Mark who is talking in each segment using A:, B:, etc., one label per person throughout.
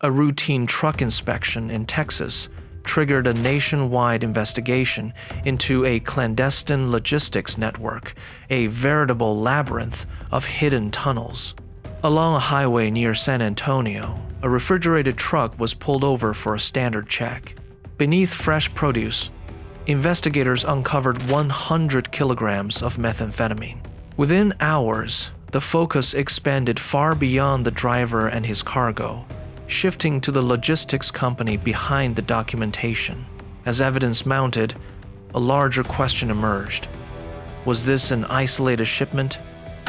A: A routine truck inspection in Texas triggered a nationwide investigation into a clandestine logistics network, a veritable labyrinth of hidden tunnels. Along a highway near San Antonio, a refrigerated truck was pulled over for a standard check. Beneath fresh produce, investigators uncovered 100 kilograms of methamphetamine. Within hours, the focus expanded far beyond the driver and his cargo, shifting to the logistics company behind the documentation. As evidence mounted, a larger question emerged. Was this an isolated shipment,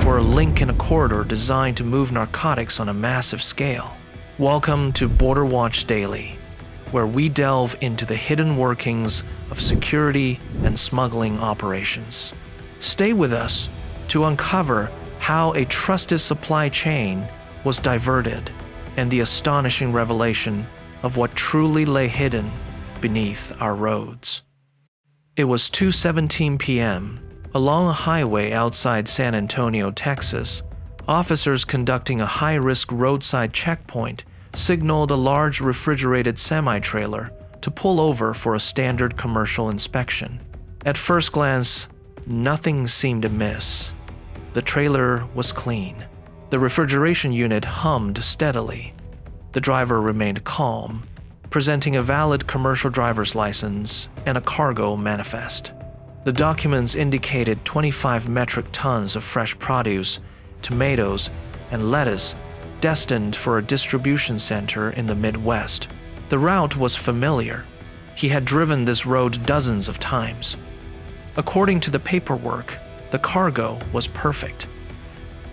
A: or a link in a corridor designed to move narcotics on a massive scale? Welcome to Border Watch Daily, where we delve into the hidden workings of security and smuggling operations. Stay with us to uncover how a trusted supply chain was diverted and the astonishing revelation of what truly lay hidden beneath our roads. It was 2:17 p.m. Along a highway outside San Antonio, Texas. Officers conducting a high-risk roadside checkpoint signaled a large refrigerated semi-trailer to pull over for a standard commercial inspection. At first glance, nothing seemed amiss. The trailer was clean. The refrigeration unit hummed steadily. The driver remained calm, presenting a valid commercial driver's license and a cargo manifest. The documents indicated 25 metric tons of fresh produce, tomatoes, and lettuce destined for a distribution center in the Midwest. The route was familiar. He had driven this road dozens of times. According to the paperwork, the cargo was perfect.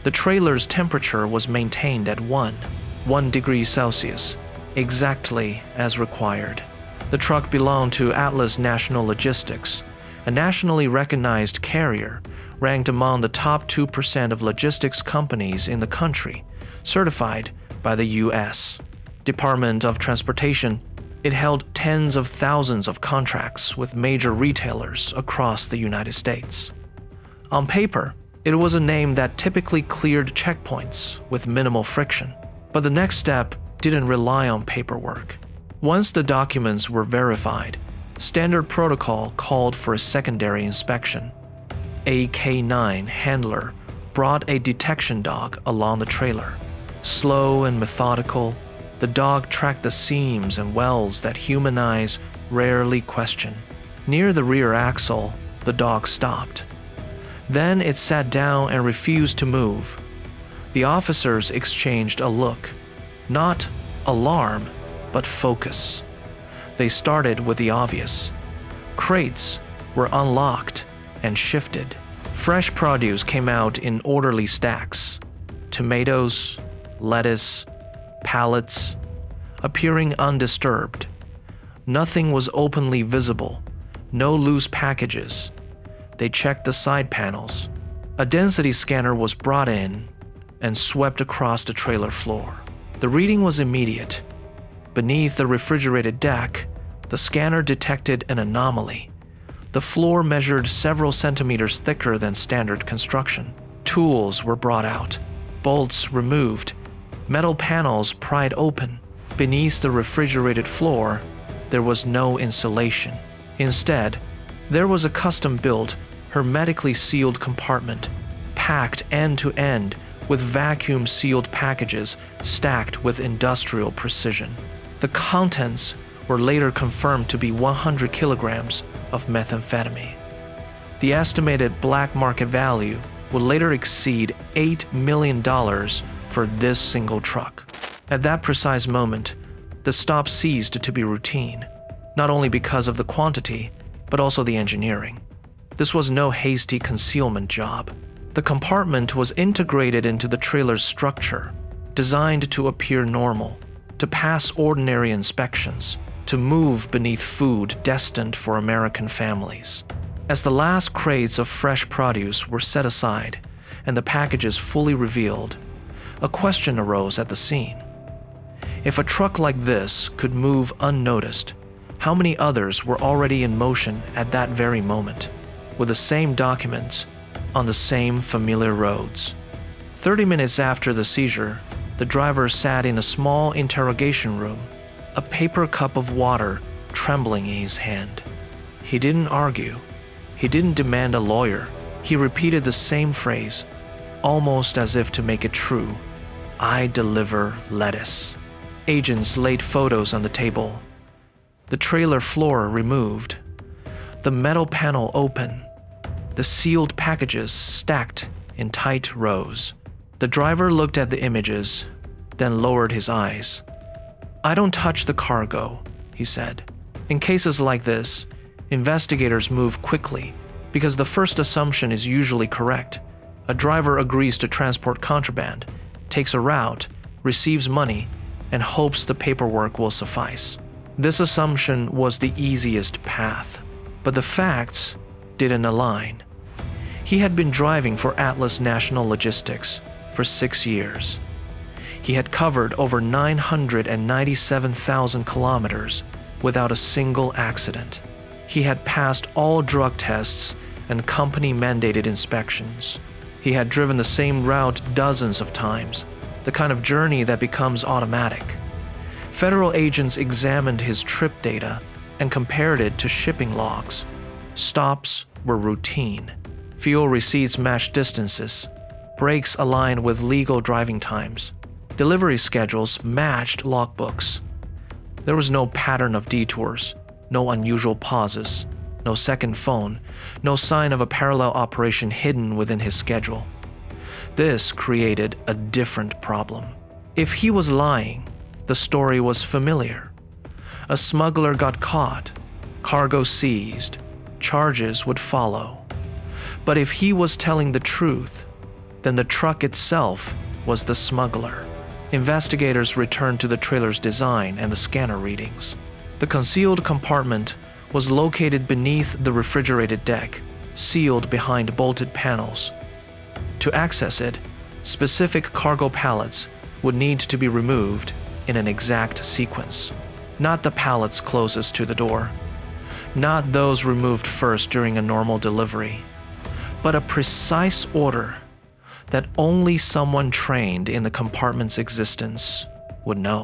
A: The trailer's temperature was maintained at 1 degree Celsius, exactly as required. The truck belonged to Atlas National Logistics, a nationally recognized carrier ranked among the top 2% of logistics companies in the country, certified by the U.S. Department of Transportation. It held tens of thousands of contracts with major retailers across the United States. On paper, it was a name that typically cleared checkpoints with minimal friction, but the next step didn't rely on paperwork. Once the documents were verified, standard protocol called for a secondary inspection. A K-9 handler brought a detection dog along the trailer. Slow and methodical, the dog tracked the seams and welds that human eyes rarely question. Near the rear axle, the dog stopped. Then it sat down and refused to move. The officers exchanged a look, not alarm, but focus. They started with the obvious. Crates were unlocked and shifted. Fresh produce came out in orderly stacks. Tomatoes, lettuce, pallets, appearing undisturbed. Nothing was openly visible, no loose packages. They checked the side panels. A density scanner was brought in and swept across the trailer floor. The reading was immediate. Beneath the refrigerated deck, the scanner detected an anomaly. The floor measured several centimeters thicker than standard construction. Tools were brought out, bolts removed, metal panels pried open. Beneath the refrigerated floor, there was no insulation. Instead, there was a custom-built, hermetically sealed compartment, packed end to end with vacuum-sealed packages stacked with industrial precision. The contents were later confirmed to be 100 kilograms of methamphetamine. The estimated black market value would later exceed $8 million for this single truck. At that precise moment, the stop ceased to be routine, not only because of the quantity, but also the engineering. This was no hasty concealment job. The compartment was integrated into the trailer's structure, designed to appear normal, to pass ordinary inspections, to move beneath food destined for American families. As the last crates of fresh produce were set aside and the packages fully revealed, a question arose at the scene. If a truck like this could move unnoticed, how many others were already in motion at that very moment, with the same documents, on the same familiar roads? 30 minutes after the seizure, The driver sat in a small interrogation room, a paper cup of water trembling in his hand. He didn't argue. He didn't demand a lawyer. He repeated the same phrase, almost as if to make it true. "I deliver lettuce." Agents laid photos on the table. The trailer floor removed. The metal panel open. The sealed packages stacked in tight rows. The driver looked at the images, then lowered his eyes. "I don't touch the cargo," he said. In cases like this, investigators move quickly because the first assumption is usually correct. A driver agrees to transport contraband, takes a route, receives money, and hopes the paperwork will suffice. This assumption was the easiest path, but the facts didn't align. He had been driving for Atlas National Logistics for 6 years. He had covered over 997,000 kilometers without a single accident. He had passed all drug tests and company-mandated inspections. He had driven the same route dozens of times, the kind of journey that becomes automatic. Federal agents examined his trip data and compared it to shipping logs. Stops were routine. Fuel receipts matched distances. Brakes aligned with legal driving times. Delivery schedules matched logbooks. There was no pattern of detours, no unusual pauses, no second phone, no sign of a parallel operation hidden within his schedule. This created a different problem. If he was lying, the story was familiar. A smuggler got caught, cargo seized, charges would follow. But if he was telling the truth, then the truck itself was the smuggler. Investigators returned to the trailer's design and the scanner readings. The concealed compartment was located beneath the refrigerated deck, sealed behind bolted panels. To access it, specific cargo pallets would need to be removed in an exact sequence. Not the pallets closest to the door, not those removed first during a normal delivery, but a precise order that only someone trained in the compartment's existence would know.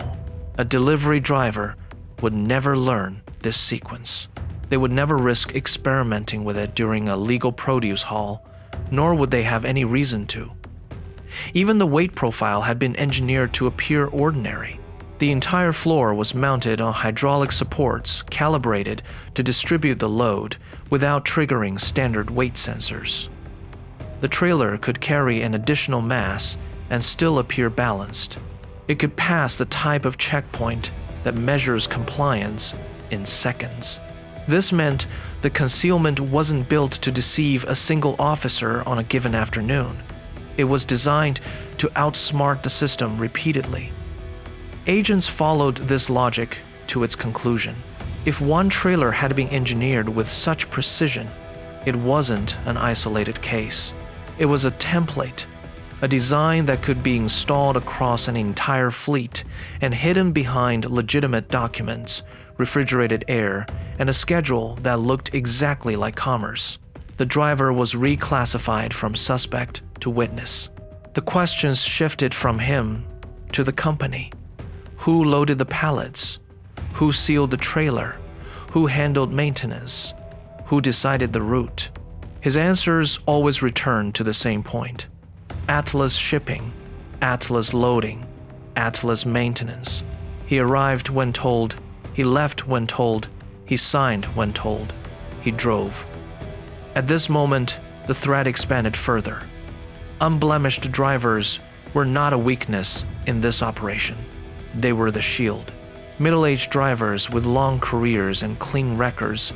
A: A delivery driver would never learn this sequence. They would never risk experimenting with it during a legal produce haul, nor would they have any reason to. Even the weight profile had been engineered to appear ordinary. The entire floor was mounted on hydraulic supports calibrated to distribute the load without triggering standard weight sensors. The trailer could carry an additional mass and still appear balanced. It could pass the type of checkpoint that measures compliance in seconds. This meant the concealment wasn't built to deceive a single officer on a given afternoon. It was designed to outsmart the system repeatedly. Agents followed this logic to its conclusion. If one trailer had been engineered with such precision, it wasn't an isolated case. It was a template, a design that could be installed across an entire fleet and hidden behind legitimate documents, refrigerated air, and a schedule that looked exactly like commerce. The driver was reclassified from suspect to witness. The questions shifted from him to the company. Who loaded the pallets? Who sealed the trailer? Who handled maintenance? Who decided the route? His answers always returned to the same point. Atlas shipping, Atlas loading, Atlas maintenance. He arrived when told, he left when told, he signed when told, he drove. At this moment, the threat expanded further. Unblemished drivers were not a weakness in this operation. They were the shield. Middle-aged drivers with long careers and clean records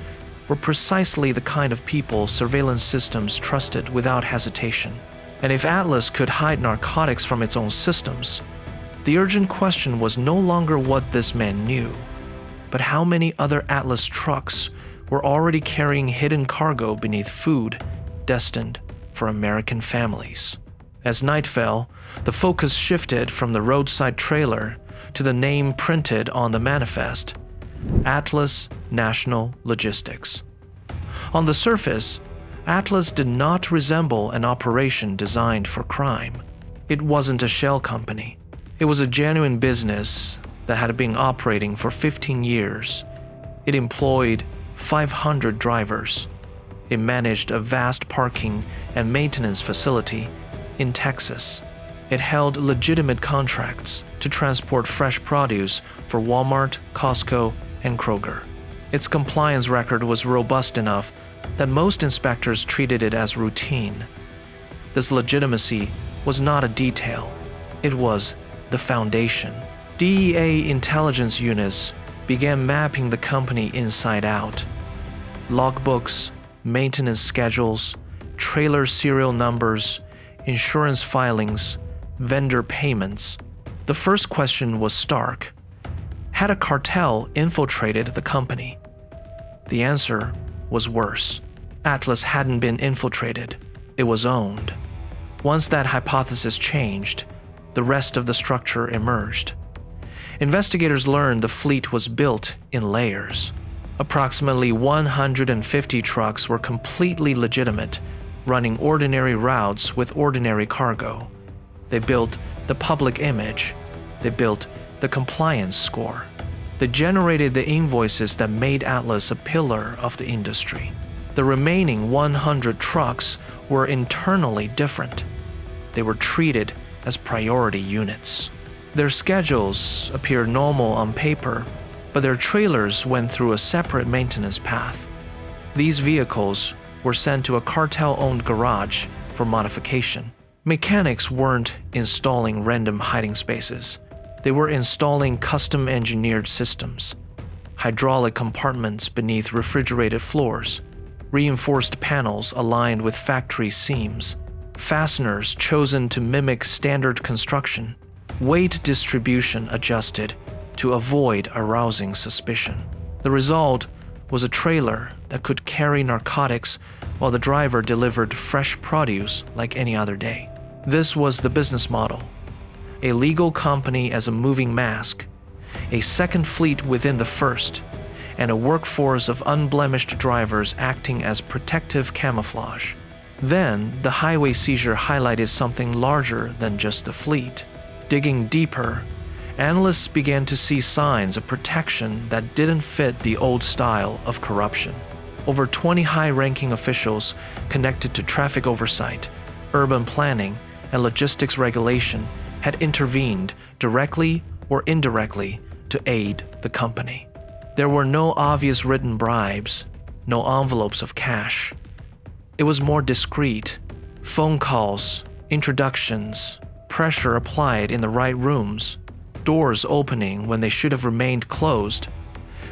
A: were precisely the kind of people surveillance systems trusted without hesitation. And if Atlas could hide narcotics from its own systems, the urgent question was no longer what this man knew, but how many other Atlas trucks were already carrying hidden cargo beneath food destined for American families. As night fell, the focus shifted from the roadside trailer to the name printed on the manifest, Atlas National Logistics. On the surface, Atlas did not resemble an operation designed for crime. It wasn't a shell company. It was a genuine business that had been operating for 15 years. It employed 500 drivers. It managed a vast parking and maintenance facility in Texas. It held legitimate contracts to transport fresh produce for Walmart, Costco, and Kroger. Its compliance record was robust enough that most inspectors treated it as routine. This legitimacy was not a detail, it was the foundation. DEA intelligence units began mapping the company inside out. Logbooks, maintenance schedules, trailer serial numbers, insurance filings, vendor payments. The first question was stark. Had a cartel infiltrated the company? The answer was worse. Atlas hadn't been infiltrated, it was owned. Once that hypothesis changed, the rest of the structure emerged. Investigators learned the fleet was built in layers. Approximately 150 trucks were completely legitimate, running ordinary routes with ordinary cargo. They built the public image. They built the compliance score. They generated the invoices that made Atlas a pillar of the industry. The remaining 100 trucks were internally different. They were treated as priority units. Their schedules appeared normal on paper, but their trailers went through a separate maintenance path. These vehicles were sent to a cartel-owned garage for modification. Mechanics weren't installing random hiding spaces. They were installing custom-engineered systems. Hydraulic compartments beneath refrigerated floors, reinforced panels aligned with factory seams, fasteners chosen to mimic standard construction, weight distribution adjusted to avoid arousing suspicion. The result was a trailer that could carry narcotics while the driver delivered fresh produce like any other day. This was the business model. A legal company as a moving mask, a second fleet within the first, and a workforce of unblemished drivers acting as protective camouflage. Then, the highway seizure highlighted something larger than just the fleet. Digging deeper, analysts began to see signs of protection that didn't fit the old style of corruption. Over 20 high-ranking officials connected to traffic oversight, urban planning, and logistics regulation had intervened directly or indirectly to aid the company. There were no obvious written bribes, no envelopes of cash. It was more discreet. Phone calls, introductions, pressure applied in the right rooms, doors opening when they should have remained closed,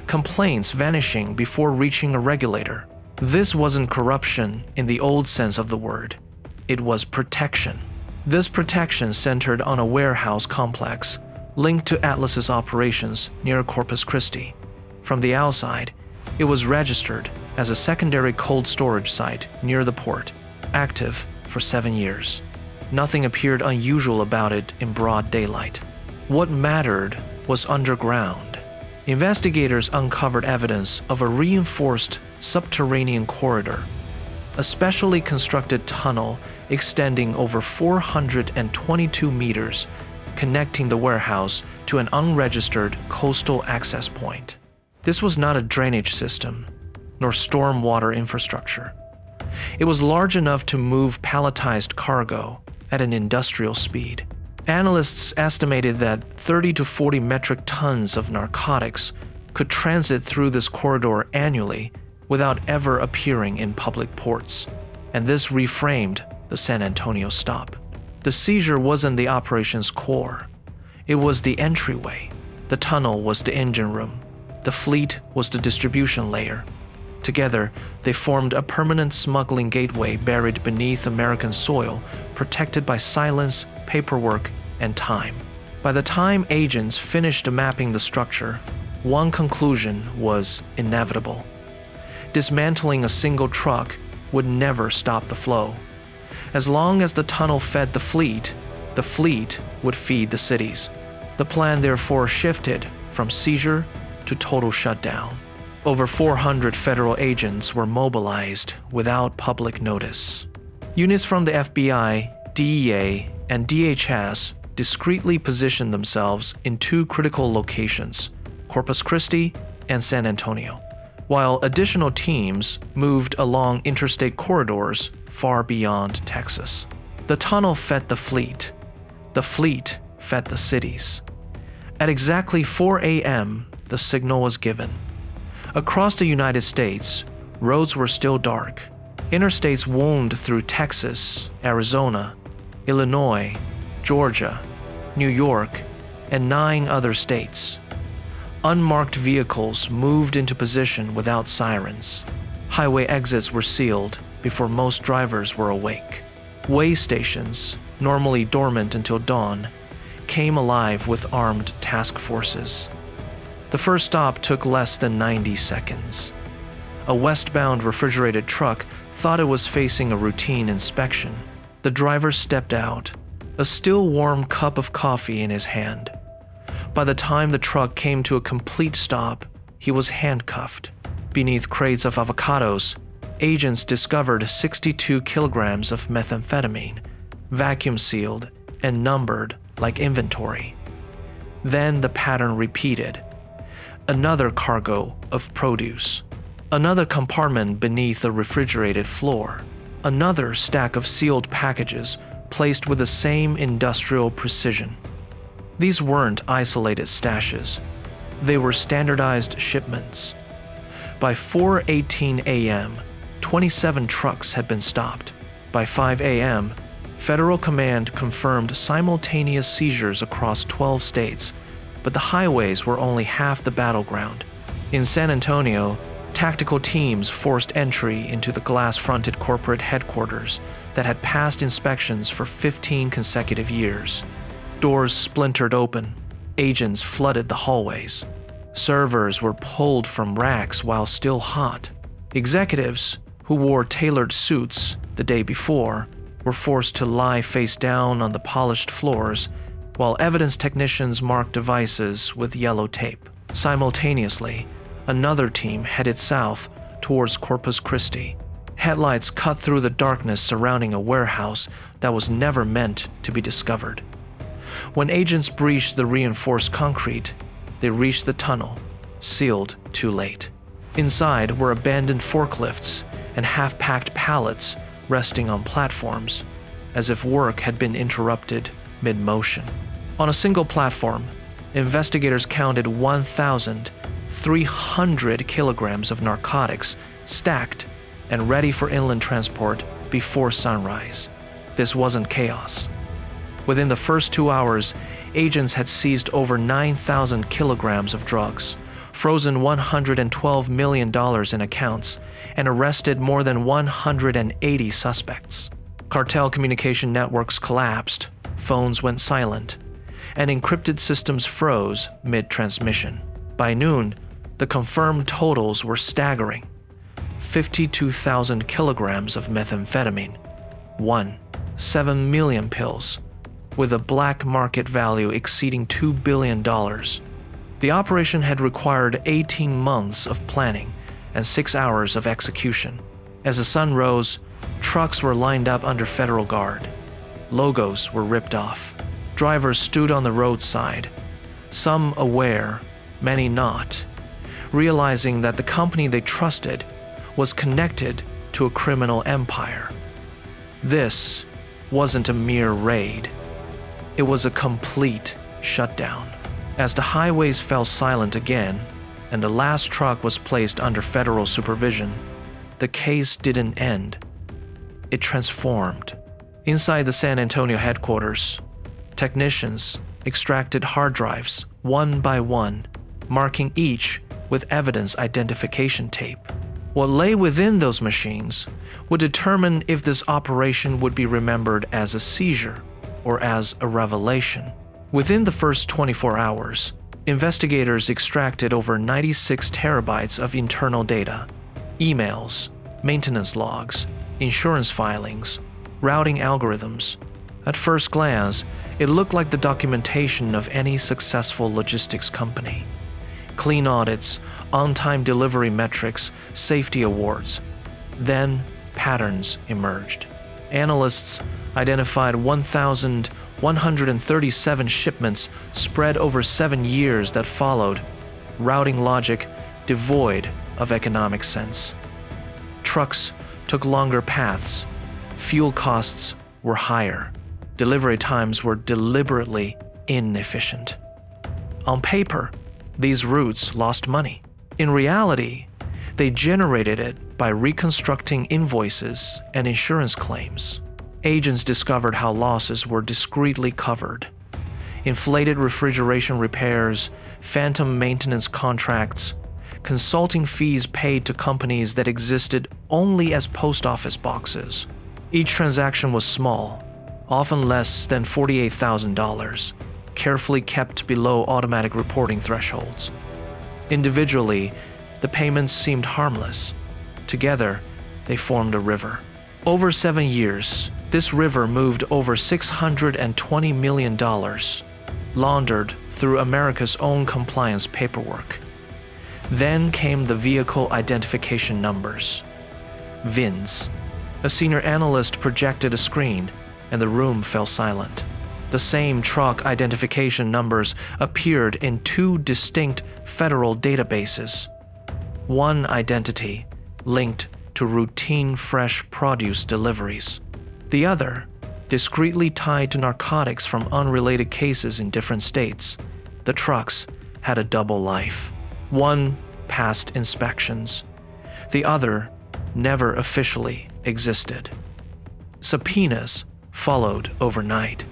A: complaints vanishing before reaching a regulator. This wasn't corruption in the old sense of the word. It was protection. This protection centered on a warehouse complex linked to Atlas's operations near Corpus Christi. From the outside, it was registered as a secondary cold storage site near the port, active for 7 years. Nothing appeared unusual about it in broad daylight. What mattered was underground. Investigators uncovered evidence of a reinforced subterranean corridor, a specially constructed tunnel extending over 422 meters, connecting the warehouse to an unregistered coastal access point. This was not a drainage system, nor stormwater infrastructure. It was large enough to move palletized cargo at an industrial speed. Analysts estimated that 30 to 40 metric tons of narcotics could transit through this corridor annually without ever appearing in public ports, and this reframed the San Antonio stop. The seizure wasn't the operation's core. It was the entryway. The tunnel was the engine room. The fleet was the distribution layer. Together, they formed a permanent smuggling gateway buried beneath American soil, protected by silence, paperwork, and time. By the time agents finished mapping the structure, one conclusion was inevitable. Dismantling a single truck would never stop the flow. As long as the tunnel fed the fleet would feed the cities. The plan therefore shifted from seizure to total shutdown. Over 400 federal agents were mobilized without public notice. Units from the FBI, DEA, and DHS discreetly positioned themselves in two critical locations, Corpus Christi and San Antonio, while additional teams moved along interstate corridors far beyond Texas. The tunnel fed the fleet fed the cities. At exactly 4 a.m., the signal was given. Across the United States, roads were still dark. Interstates wound through Texas, Arizona, Illinois, Georgia, New York, and 9 other states. Unmarked vehicles moved into position without sirens. Highway exits were sealed before most drivers were awake. Way stations, normally dormant until dawn, came alive with armed task forces. The first stop took less than 90 seconds. A westbound refrigerated truck thought it was facing a routine inspection. The driver stepped out, a still warm cup of coffee in his hand. By the time the truck came to a complete stop, he was handcuffed. Beneath crates of avocados, agents discovered 62 kilograms of methamphetamine, vacuum-sealed and numbered like inventory. Then the pattern repeated. Another cargo of produce. Another compartment beneath the refrigerated floor. Another stack of sealed packages placed with the same industrial precision. These weren't isolated stashes. They were standardized shipments. By 4:18 a.m., 27 trucks had been stopped. By 5 a.m., Federal Command confirmed simultaneous seizures across 12 states, but the highways were only half the battleground. In San Antonio, tactical teams forced entry into the glass-fronted corporate headquarters that had passed inspections for 15 consecutive years. Doors splintered open. Agents flooded the hallways. Servers were pulled from racks while still hot. Executives, who wore tailored suits the day before, were forced to lie face down on the polished floors, while evidence technicians marked devices with yellow tape. Simultaneously, another team headed south towards Corpus Christi. Headlights cut through the darkness surrounding a warehouse that was never meant to be discovered. When agents breached the reinforced concrete, they reached the tunnel, sealed too late. Inside were abandoned forklifts and half-packed pallets resting on platforms, as if work had been interrupted mid-motion. On a single platform, investigators counted 1,300 kilograms of narcotics stacked and ready for inland transport before sunrise. This wasn't chaos. Within the first 2 hours, agents had seized over 9,000 kilograms of drugs, frozen $112 million in accounts, and arrested more than 180 suspects. Cartel communication networks collapsed, phones went silent, and encrypted systems froze mid-transmission. By noon, the confirmed totals were staggering. 52,000 kilograms of methamphetamine, 7 million pills, with a black market value exceeding $2 billion. The operation had required 18 months of planning and 6 hours of execution. As the sun rose, trucks were lined up under federal guard. Logos were ripped off. Drivers stood on the roadside, some aware, many not, realizing that the company they trusted was connected to a criminal empire. This wasn't a mere raid. It was a complete shutdown. As the highways fell silent again, and the last truck was placed under federal supervision, the case didn't end. It transformed. Inside the San Antonio headquarters, technicians extracted hard drives one by one, marking each with evidence identification tape. What lay within those machines would determine if this operation would be remembered as a seizure or as a revelation. Within the first 24 hours, investigators extracted over 96 terabytes of internal data, emails, maintenance logs, insurance filings, routing algorithms. At first glance, it looked like the documentation of any successful logistics company. Clean audits, on-time delivery metrics, safety awards. Then, patterns emerged. Analysts identified 137 shipments spread over 7 years that followed, routing logic devoid of economic sense. Trucks took longer paths, fuel costs were higher, delivery times were deliberately inefficient. On paper, these routes lost money. In reality, they generated it by reconstructing invoices and insurance claims. Agents discovered how losses were discreetly covered. Inflated refrigeration repairs, phantom maintenance contracts, consulting fees paid to companies that existed only as post office boxes. Each transaction was small, often less than $48,000, carefully kept below automatic reporting thresholds. Individually, the payments seemed harmless. Together, they formed a river. Over 7 years, this river moved over $620 million, laundered through America's own compliance paperwork. Then came the vehicle identification numbers, VINs. A senior analyst projected a screen, and the room fell silent. The same truck identification numbers appeared in 2 distinct federal databases. One identity linked to routine fresh produce deliveries. The other discreetly tied to narcotics from unrelated cases in different states. The trucks had a double life. One passed inspections. The other never officially existed. Subpoenas followed overnight.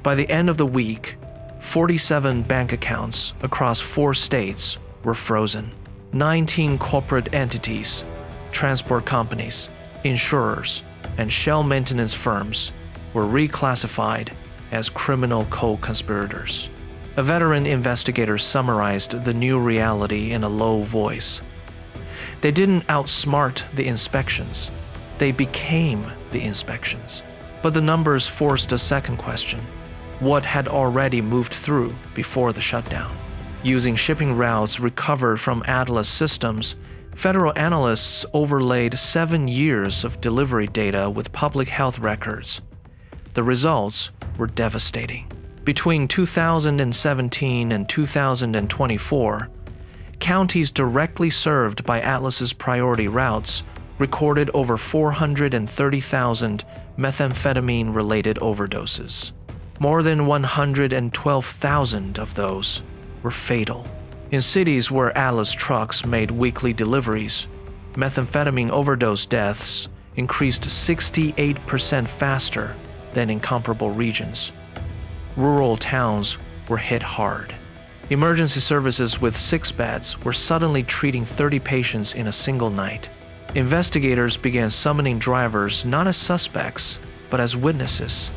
A: By the end of the week, 47 bank accounts across 4 states were frozen. 19 corporate entities, transport companies, insurers, and shell maintenance firms were reclassified as criminal co-conspirators. A veteran investigator summarized the new reality in a low voice. They didn't outsmart the inspections. They became the inspections. But the numbers forced a second question. What had already moved through before the shutdown? Using shipping routes recovered from Atlas systems, federal analysts overlaid 7 years of delivery data with public health records. The results were devastating. Between 2017 and 2024, counties directly served by Atlas's priority routes recorded over 430,000 methamphetamine-related overdoses. More than 112,000 of those were fatal. In cities where Atlas trucks made weekly deliveries, methamphetamine overdose deaths increased 68% faster than in comparable regions. Rural towns were hit hard. Emergency services with 6 beds were suddenly treating 30 patients in a single night. Investigators began summoning drivers not as suspects, but as witnesses.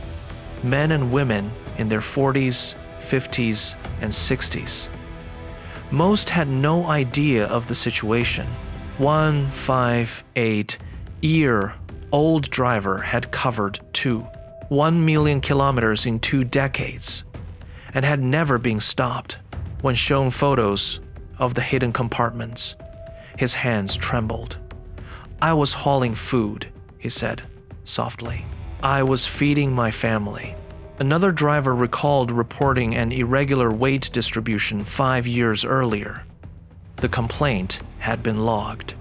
A: Men and women in their 40s, 50s, and 60s. Most had no idea of the situation. 158-year-old driver had covered 1 million kilometers in 2 decades and had never been stopped. When shown photos of the hidden compartments, his hands trembled. "I was hauling food," he said softly. "I was feeding my family." Another driver recalled reporting an irregular weight distribution 5 years earlier. The complaint had been logged.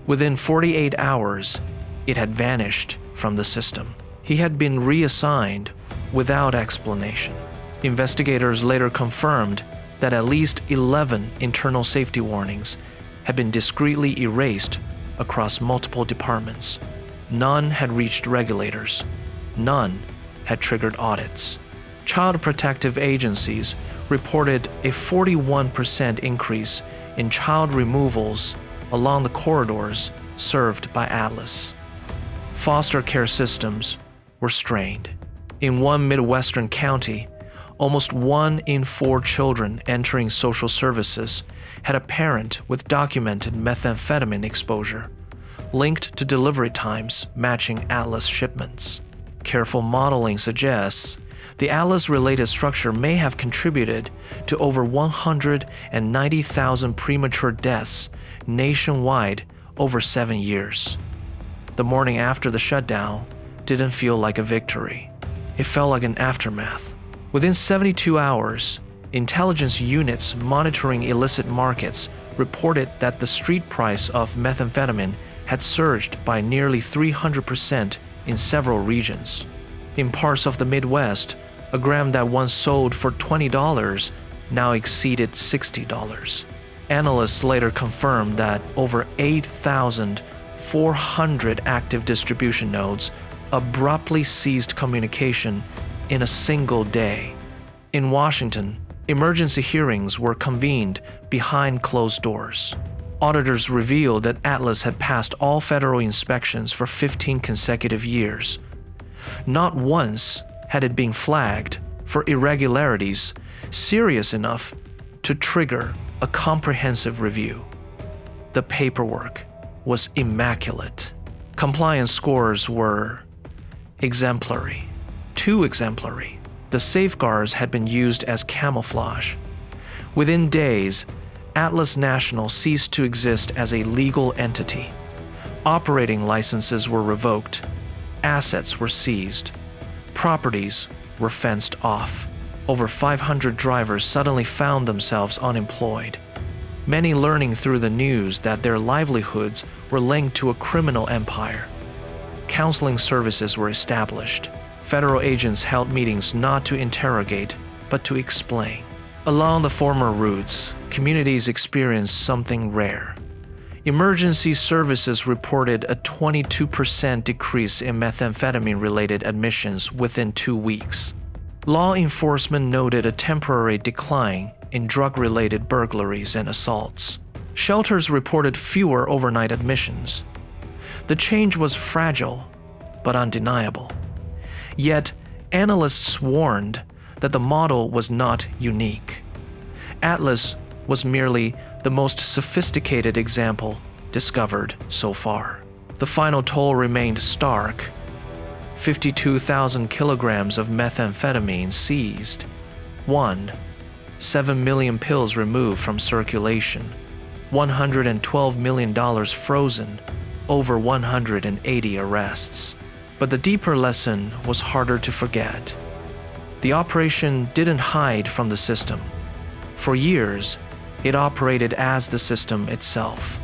A: Within 48 hours, it had vanished from the system. He had been reassigned without explanation. Investigators later confirmed that at least 11 internal safety warnings had been discreetly erased across multiple departments. None had reached regulators. None had triggered audits. Child protective agencies reported a 41% increase in child removals along the corridors served by Atlas. Foster care systems were strained. In one Midwestern county, almost 1 in 4 children entering social services had a parent with documented methamphetamine exposure, linked to delivery times matching Atlas shipments. Careful modeling suggests the Atlas-related structure may have contributed to over 190,000 premature deaths nationwide over 7 years. The morning after the shutdown didn't feel like a victory. It felt like an aftermath. Within 72 hours, intelligence units monitoring illicit markets reported that the street price of methamphetamine had surged by nearly 300% in several regions. In parts of the Midwest, a gram that once sold for $20 now exceeded $60. Analysts later confirmed that over 8,400 active distribution nodes abruptly ceased communication in a single day. In Washington, emergency hearings were convened behind closed doors. Auditors revealed that Atlas had passed all federal inspections for 15 consecutive years. Not once had it been flagged for irregularities serious enough to trigger a comprehensive review. The paperwork was immaculate. Compliance scores were exemplary, too exemplary. The safeguards had been used as camouflage. Within days, Atlas National ceased to exist as a legal entity. Operating licenses were revoked. Assets were seized. Properties were fenced off. Over 500 drivers suddenly found themselves unemployed, many learning through the news that their livelihoods were linked to a criminal empire. Counseling services were established. Federal agents held meetings not to interrogate, but to explain. Along the former routes, communities experienced something rare. Emergency services reported a 22% decrease in methamphetamine-related admissions within 2 weeks. Law enforcement noted a temporary decline in drug-related burglaries and assaults. Shelters reported fewer overnight admissions. The change was fragile, but undeniable. Yet, analysts warned that the model was not unique. Atlas was merely the most sophisticated example discovered so far. The final toll remained stark. 52,000 kilograms of methamphetamine seized. 7 million pills removed from circulation. $112 million frozen. Over 180 arrests. But the deeper lesson was harder to forget. The operation didn't hide from the system. For years, it operated as the system itself.